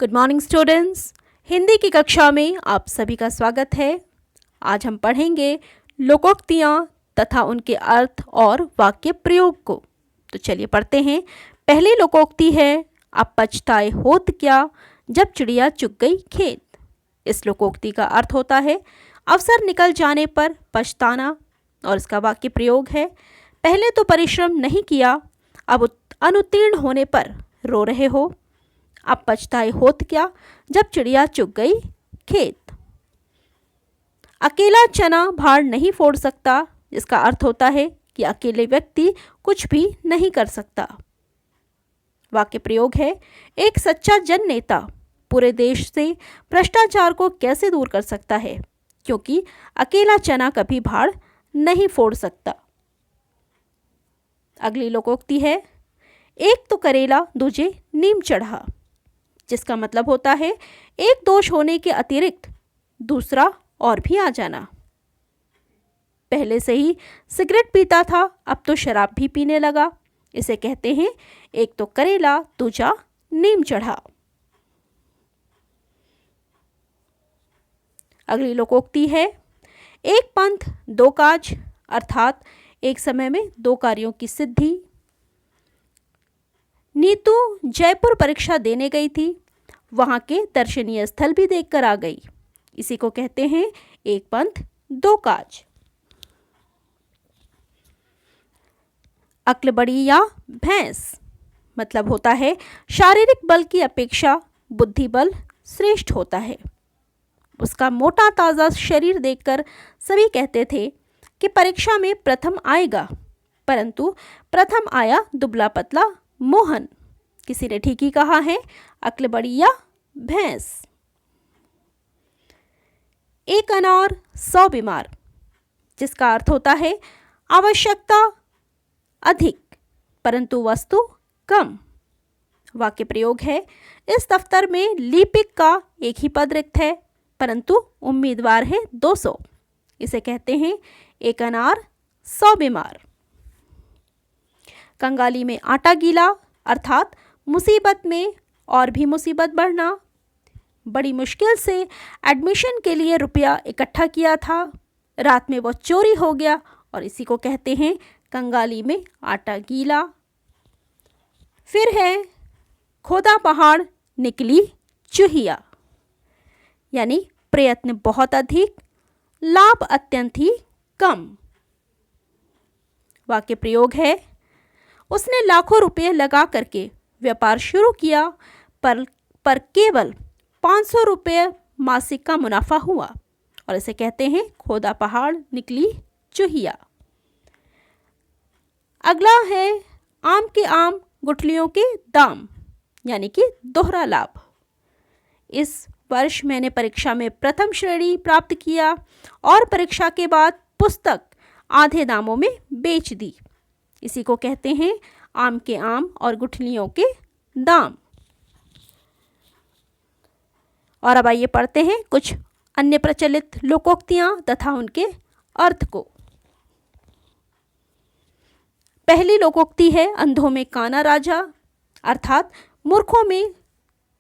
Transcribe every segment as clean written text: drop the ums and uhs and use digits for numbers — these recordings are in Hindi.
Good morning students. हिंदी की कक्षा में आप सभी का स्वागत है। आज हम पढ़ेंगे लोकोक्तियाँ तथा उनके अर्थ और वाक्य प्रयोग को। तो चलिए पढ़ते हैं। पहली लोकोक्ति है, अब पछताए होत क्या जब चिड़िया चुग गई खेत। इस लोकोक्ति का अर्थ होता है अवसर निकल जाने पर पछताना, और इसका वाक्य प्रयोग है, पहले तो परिश्रम नहीं किया, अब अनुत्तीर्ण होने पर रो रहे हो। अब पछताए होत क्या जब चिड़िया चुग गई खेत। अकेला चना भाड़ नहीं फोड़ सकता, इसका अर्थ होता है कि अकेले व्यक्ति कुछ भी नहीं कर सकता। वाक्य प्रयोग है, एक सच्चा जन नेता पूरे देश से भ्रष्टाचार को कैसे दूर कर सकता है, क्योंकि अकेला चना कभी भाड़ नहीं फोड़ सकता। अगली लोकोक्ति है, एक तो करेला दूजे नीम चढ़ा, जिसका मतलब होता है एक दोष होने के अतिरिक्त दूसरा और भी आ जाना। पहले से ही सिगरेट पीता था, अब तो शराब भी पीने लगा। इसे कहते हैं एक तो करेला दूजा नीम चढ़ा। अगली लोकोक्ति है, एक पंथ दो काज, अर्थात एक समय में दो कार्यों की सिद्धि। नीतू जयपुर परीक्षा देने गई थी, वहां के दर्शनीय स्थल भी देखकर आ गई। इसी को कहते हैं एक पंथ दो काज। अक्ल बड़ी या भैंस मतलब होता है शारीरिक बल की अपेक्षा बुद्धि बल श्रेष्ठ होता है। उसका मोटा ताज़ा शरीर देखकर सभी कहते थे कि परीक्षा में प्रथम आएगा, परंतु प्रथम आया दुबला पतला मोहन। किसी ने ठीक ही कहा है, अक्ल बड़ी या भैंस। एक अनार 100 बीमार, जिसका अर्थ होता है आवश्यकता अधिक परंतु वस्तु कम। वाक्य प्रयोग है, इस दफ्तर में लिपिक का एक ही पद रिक्त है, परंतु उम्मीदवार है 200। इसे कहते हैं एक अनार 100 बीमार। कंगाली में आटा गीला, अर्थात मुसीबत में और भी मुसीबत बढ़ना। बड़ी मुश्किल से एडमिशन के लिए रुपया इकट्ठा किया था, रात में वो चोरी हो गया, और इसी को कहते हैं कंगाली में आटा गीला। फिर है खोदा पहाड़ निकली चूहिया, यानी प्रयत्न बहुत अधिक, लाभ अत्यंत ही कम। वाक्य प्रयोग है, उसने लाखों रुपए लगा करके व्यापार शुरू किया, पर केवल 500 रुपये मासिक का मुनाफा हुआ, और इसे कहते हैं खोदा पहाड़ निकली चूहिया। अगला है आम के आम गुठलियों के दाम, यानी कि दोहरा लाभ। इस वर्ष मैंने परीक्षा में प्रथम श्रेणी प्राप्त किया और परीक्षा के बाद पुस्तक आधे दामों में बेच दी। इसी को कहते हैं आम के आम और गुठलियों के दाम। और अब आइए पढ़ते हैं कुछ अन्य प्रचलित लोकोक्तियां तथा उनके अर्थ को। पहली लोकोक्ति है, अंधों में काना राजा, अर्थात मूर्खों में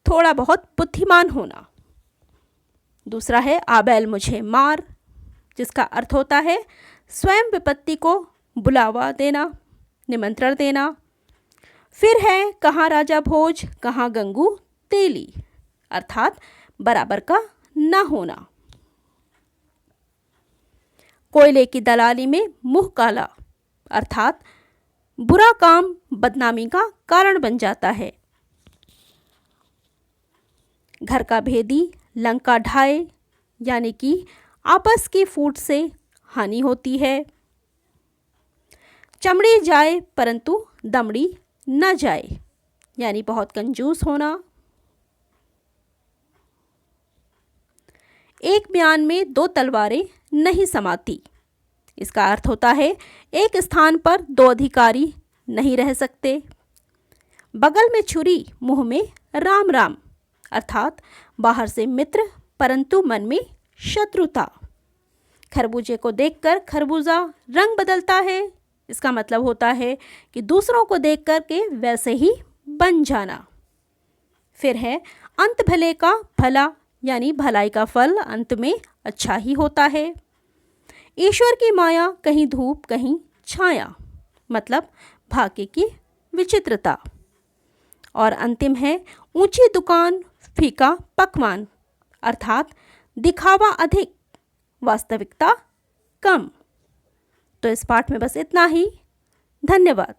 थोड़ा बहुत बुद्धिमान होना। दूसरा है आ बैल मुझे मार, जिसका अर्थ होता है स्वयं विपत्ति को बुलावा देना, निमंत्रण देना। फिर है कहाँ राजा भोज कहाँ गंगू तेली, अर्थात बराबर का न होना। कोयले की दलाली में मुंह काला, अर्थात बुरा काम बदनामी का कारण बन जाता है। घर का भेदी लंका ढाए, यानी कि आपस की फूट से हानि होती है। चमड़ी जाए परंतु दमड़ी न जाए, यानी बहुत कंजूस होना। एक म्यान में दो तलवारें नहीं समाती, इसका अर्थ होता है एक स्थान पर दो अधिकारी नहीं रह सकते। बगल में छुरी मुंह में राम राम, अर्थात बाहर से मित्र परंतु मन में शत्रुता। खरबूजे को देखकर खरबूजा रंग बदलता है, इसका मतलब होता है कि दूसरों को देख कर के वैसे ही बन जाना। फिर है अंत भले का भला, यानी भलाई का फल अंत में अच्छा ही होता है। ईश्वर की माया कहीं धूप कहीं छाया, मतलब भाग्य की विचित्रता। और अंतिम है ऊंची दुकान फीका पकवान, अर्थात दिखावा अधिक वास्तविकता कम। तो इस पाठ में बस इतना ही। धन्यवाद।